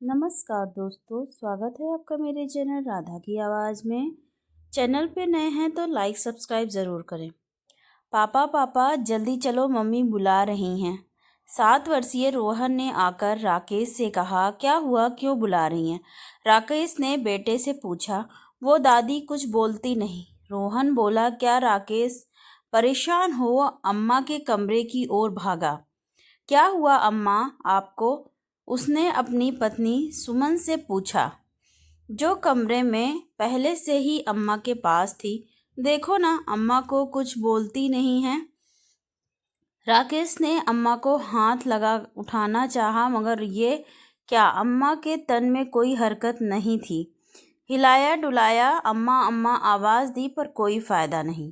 नमस्कार दोस्तों, स्वागत है आपका मेरे चैनल राधा की आवाज़ में। चैनल पे नए हैं तो लाइक सब्सक्राइब ज़रूर करें। पापा पापा जल्दी चलो, मम्मी बुला रही हैं। 7 वर्षीय रोहन ने आकर राकेश से कहा, क्या हुआ, क्यों बुला रही हैं? राकेश ने बेटे से पूछा। वो दादी कुछ बोलती नहीं। रोहन बोला, क्या राकेश? परेशान हो अम्मा के कमरे की ओर भागा। क्या हुआ अम्मा आपको? उसने अपनी पत्नी सुमन से पूछा, जो कमरे में पहले से ही अम्मा के पास थी। देखो ना, अम्मा को कुछ बोलती नहीं है। राकेश ने अम्मा को हाथ लगा उठाना चाहा, मगर ये क्या, अम्मा के तन में कोई हरकत नहीं थी। हिलाया डुलाया, अम्मा अम्मा आवाज़ दी, पर कोई फायदा नहीं।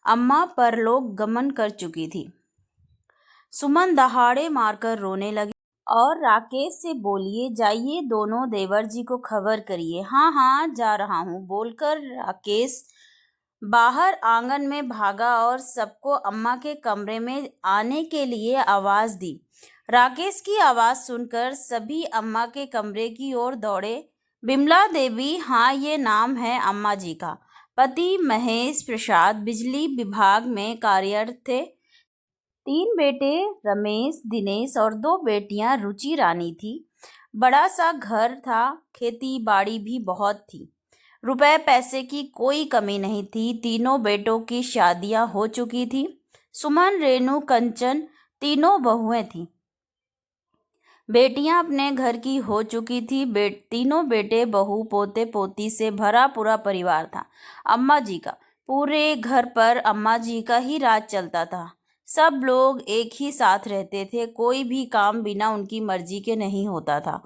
अम्मा परलोक गमन कर चुकी थी। सुमन दहाड़े मारकर रोने लगी और राकेश से बोलिए, जाइए दोनों देवर जी को खबर करिए। हाँ हाँ, जा रहा हूँ, बोलकर राकेश बाहर आंगन में भागा और सबको अम्मा के कमरे में आने के लिए आवाज़ दी। राकेश की आवाज़ सुनकर सभी अम्मा के कमरे की ओर दौड़े। बिमला देवी, हाँ ये नाम है अम्मा जी का। पति महेश प्रसाद बिजली विभाग में कार्यरत थे। 3 बेटे रमेश, दिनेश और 2 बेटियां रुचि रानी थी। बड़ा सा घर था, खेती बाड़ी भी बहुत थी। रुपए पैसे की कोई कमी नहीं थी। तीनों बेटों की शादियां हो चुकी थी। सुमन, रेणु, कंचन, तीनों बहुएं थीं। बेटियां अपने घर की हो चुकी थी। तीनों बेटे बहू पोते पोती से भरा पूरा परिवार था अम्मा जी का। पूरे घर पर अम्मा जी का ही राज चलता था। सब लोग एक ही साथ रहते थे। कोई भी काम बिना उनकी मर्जी के नहीं होता था।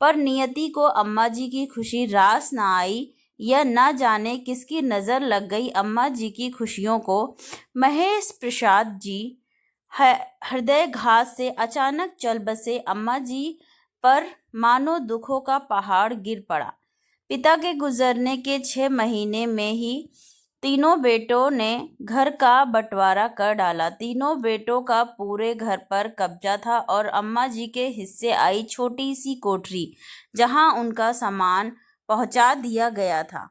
पर नियति को अम्मा जी की खुशी रास ना आई, या न जाने किसकी नज़र लग गई अम्मा जी की खुशियों को। महेश प्रसाद जी हृदयघात से अचानक चल बसे। अम्मा जी पर मानो दुखों का पहाड़ गिर पड़ा। पिता के गुजरने के 6 महीने में ही तीनों बेटों ने घर का बंटवारा कर डाला। तीनों बेटों का पूरे घर पर कब्जा था और अम्मा जी के हिस्से आई छोटी सी कोठरी, जहां उनका सामान पहुंचा दिया गया था।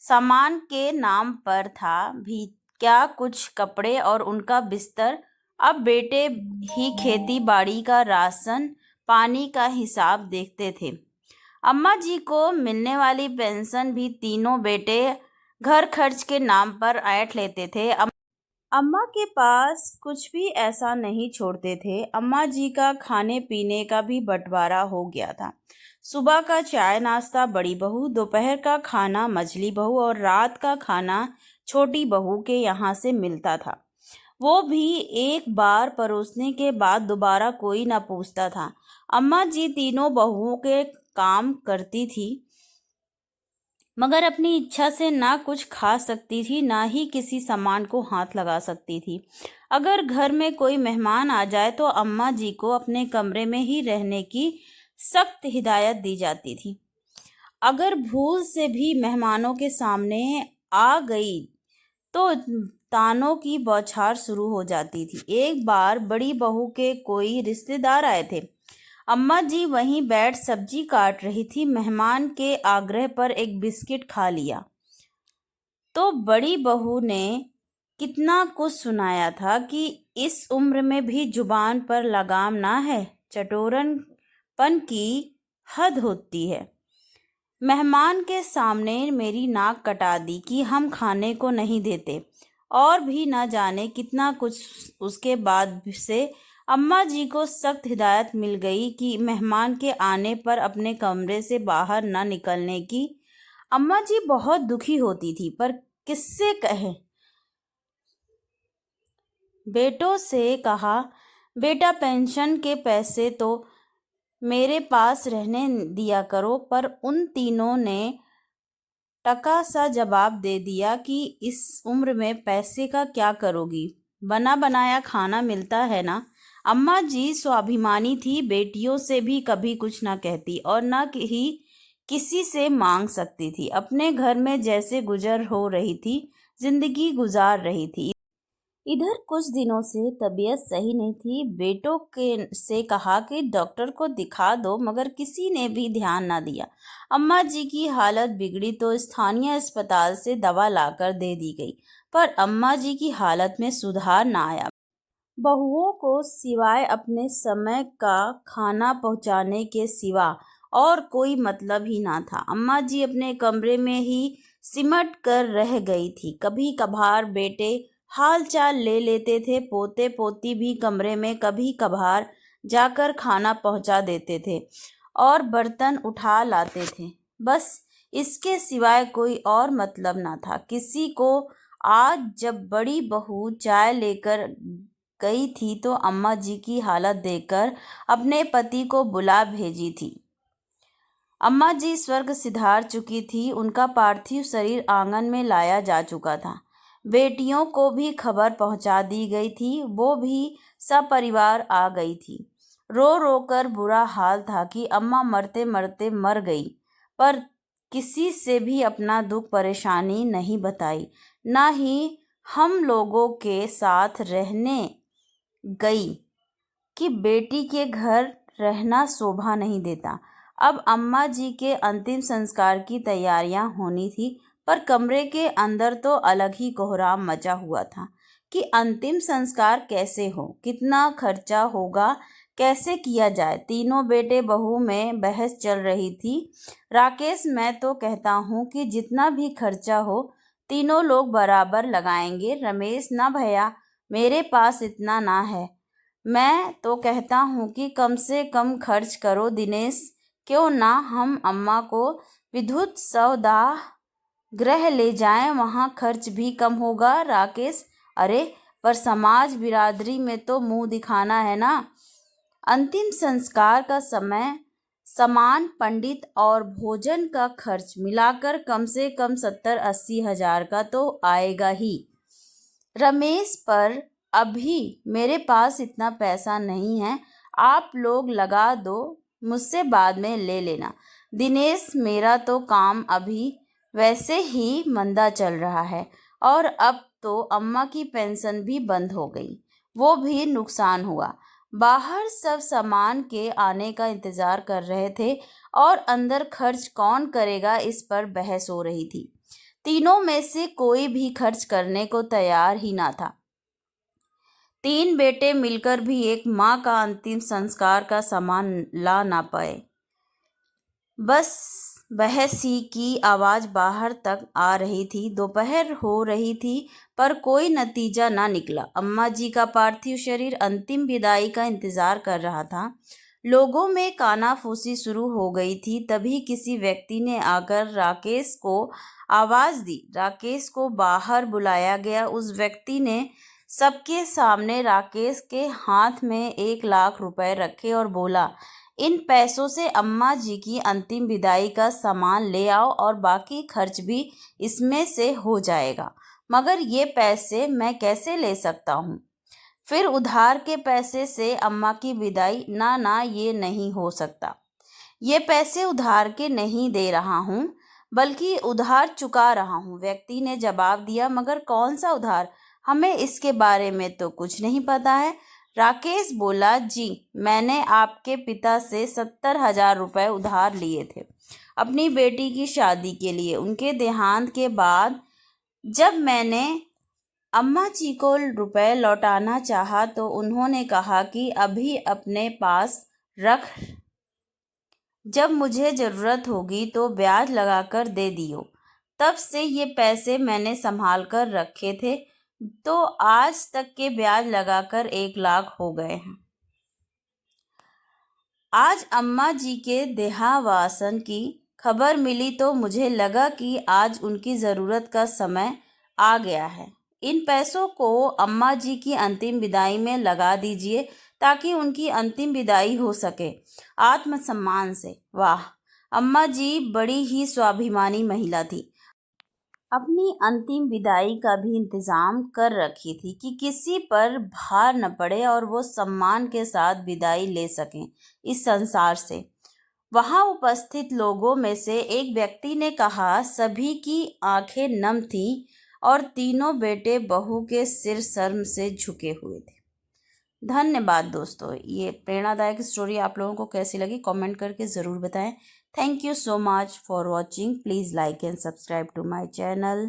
सामान के नाम पर था भी क्या, कुछ कपड़े और उनका बिस्तर। अब बेटे ही खेती बाड़ी का राशन पानी का हिसाब देखते थे। अम्मा जी को मिलने वाली पेंशन भी तीनों बेटे घर खर्च के नाम पर ऐंठ लेते थे। अम्मा के पास कुछ भी ऐसा नहीं छोड़ते थे। अम्मा जी का खाने पीने का भी बंटवारा हो गया था। सुबह का चाय नाश्ता बड़ी बहू, दोपहर का खाना मझली बहू और रात का खाना छोटी बहू के यहाँ से मिलता था। वो भी एक बार परोसने के बाद दोबारा कोई न पूछता था। अम्मा जी तीनों बहुओं के काम करती थी, मगर अपनी इच्छा से ना कुछ खा सकती थी, ना ही किसी सामान को हाथ लगा सकती थी। अगर घर में कोई मेहमान आ जाए तो अम्मा जी को अपने कमरे में ही रहने की सख्त हिदायत दी जाती थी। अगर भूल से भी मेहमानों के सामने आ गई तो तानों की बौछार शुरू हो जाती थी। एक बार बड़ी बहू के कोई रिश्तेदार आए थे। अम्मा जी वहीं बैठ सब्जी काट रही थी। मेहमान के आग्रह पर एक बिस्किट खा लिया तो बड़ी बहू ने कितना कुछ सुनाया था कि इस उम्र में भी जुबान पर लगाम ना है, चटोरनपन की हद होती है। मेहमान के सामने मेरी नाक कटा दी कि हम खाने को नहीं देते, और भी ना जाने कितना कुछ। उसके बाद से अम्मा जी को सख्त हिदायत मिल गई कि मेहमान के आने पर अपने कमरे से बाहर न निकलने की। अम्मा जी बहुत दुखी होती थी, पर किससे कहे। बेटों से कहा, बेटा पेंशन के पैसे तो मेरे पास रहने दिया करो, पर उन तीनों ने टका सा जवाब दे दिया कि इस उम्र में पैसे का क्या करोगी, बना बनाया खाना मिलता है ना। अम्मा जी स्वाभिमानी थी, बेटियों से भी कभी कुछ ना कहती और ना ही किसी से मांग सकती थी। अपने घर में जैसे गुजर हो रही थी, जिंदगी गुजार रही थी। इधर कुछ दिनों से तबीयत सही नहीं थी। बेटों के से कहा कि डॉक्टर को दिखा दो, मगर किसी ने भी ध्यान ना दिया। अम्मा जी की हालत बिगड़ी तो स्थानीय अस्पताल से दवा लाकर दे दी गई, पर अम्मा जी की हालत में सुधार ना आया। बहुओं को सिवाय अपने समय का खाना पहुंचाने के सिवा और कोई मतलब ही ना था। अम्मा जी अपने कमरे में ही सिमट कर रह गई थी। कभी कभार बेटे हाल चाल ले लेते थे, पोते पोती भी कमरे में कभी कभार जाकर खाना पहुंचा देते थे और बर्तन उठा लाते थे। बस इसके सिवाय कोई और मतलब ना था किसी को। आज जब बड़ी बहू चाय लेकर गई थी तो अम्मा जी की हालत देखकर अपने पति को बुला भेजी थी। अम्मा जी स्वर्ग सिधार चुकी थी। उनका पार्थिव शरीर आंगन में लाया जा चुका था। बेटियों को भी खबर पहुंचा दी गई थी, वो भी सपरिवार आ गई थी। रो रो कर बुरा हाल था कि अम्मा मरते मरते मर गई, पर किसी से भी अपना दुख परेशानी नहीं बताई, ना ही हम लोगों के साथ रहने गई कि बेटी के घर रहना शोभा नहीं देता। अब अम्मा जी के अंतिम संस्कार की तैयारियां होनी थी, पर कमरे के अंदर तो अलग ही कोहराम मचा हुआ था कि अंतिम संस्कार कैसे हो, कितना खर्चा होगा, कैसे किया जाए। तीनों बेटे बहू में बहस चल रही थी। राकेश, मैं तो कहता हूँ कि जितना भी खर्चा हो तीनों लोग बराबर लगाएंगे। रमेश, ना भैया, मेरे पास इतना ना है। मैं तो कहता हूँ कि कम से कम खर्च करो। दिनेश, क्यों ना हम अम्मा को विद्युत सौदाह गृह ले जाएं, वहाँ खर्च भी कम होगा। राकेश, अरे पर समाज बिरादरी में तो मुंह दिखाना है ना। अंतिम संस्कार का समय, सामान, पंडित और भोजन का खर्च मिलाकर कम से कम 70-80 हजार का तो आएगा ही। रमेश, पर अभी मेरे पास इतना पैसा नहीं है, आप लोग लगा दो, मुझसे बाद में ले लेना। दिनेश, मेरा तो काम अभी वैसे ही मंदा चल रहा है और अब तो अम्मा की पेंशन भी बंद हो गई, वो भी नुकसान हुआ। बाहर सब सामान के आने का इंतजार कर रहे थे और अंदर खर्च कौन करेगा, इस पर बहस हो रही थी। तीनों में से कोई भी खर्च करने को तैयार ही ना था। तीन बेटे मिलकर भी एक माँ का अंतिम संस्कार का सामान ला ना पाए। बस बहस ही की आवाज बाहर तक आ रही थी। दोपहर हो रही थी, पर कोई नतीजा ना निकला। अम्मा जी का पार्थिव शरीर अंतिम विदाई का इंतजार कर रहा था। लोगों में कानाफूसी शुरू हो गई थी। तभी किसी व्यक्ति ने आकर राकेश को आवाज दी। राकेश को बाहर बुलाया गया। उस व्यक्ति ने सबके सामने राकेश के हाथ में 1 लाख रुपए रखे और बोला, इन पैसों से अम्मा जी की अंतिम विदाई का सामान ले आओ और बाकी खर्च भी इसमें से हो जाएगा। मगर ये पैसे मैं कैसे ले सकता हूँ? फिर उधार के पैसे से अम्मा की विदाई? ना ना, ये नहीं हो सकता। ये पैसे उधार के नहीं दे रहा हूँ, बल्कि उधार चुका रहा हूँ, व्यक्ति ने जवाब दिया। मगर कौन सा उधार? हमें इसके बारे में तो कुछ नहीं पता है। राकेश बोला, जी, मैंने आपके पिता से 70,000 रुपये उधार लिए थे अपनी बेटी की शादी के लिए। उनके देहांत के बाद जब मैंने अम्मा जी को रुपए लौटाना चाहा तो उन्होंने कहा कि अभी अपने पास रख, जब मुझे ज़रूरत होगी तो ब्याज लगाकर दे दियो। तब से ये पैसे मैंने संभाल कर रखे थे, तो आज तक के ब्याज लगाकर 1 लाख हो गए हैं। आज अम्मा जी के देहावसान की खबर मिली तो मुझे लगा कि आज उनकी ज़रूरत का समय आ गया है। इन पैसों को अम्मा जी की अंतिम विदाई में लगा दीजिए ताकि उनकी अंतिम विदाई हो सके आत्मसम्मान से। वाह, अम्मा जी बड़ी ही स्वाभिमानी महिला थी। अपनी अंतिम विदाई का भी इंतजाम कर रखी थी कि किसी पर भार न पड़े और वो सम्मान के साथ विदाई ले सकें इस संसार से। वहां उपस्थित लोगों में से एक व्यक्ति ने कहा, सभी की आंखें नम थीं। और तीनों बेटे बहू के सिर शर्म से झुके हुए थे। धन्यवाद दोस्तों। ये प्रेरणादायक स्टोरी आप लोगों को कैसी लगी कमेंट करके ज़रूर बताएं। Thank you so much for watching. Please like and subscribe to my channel.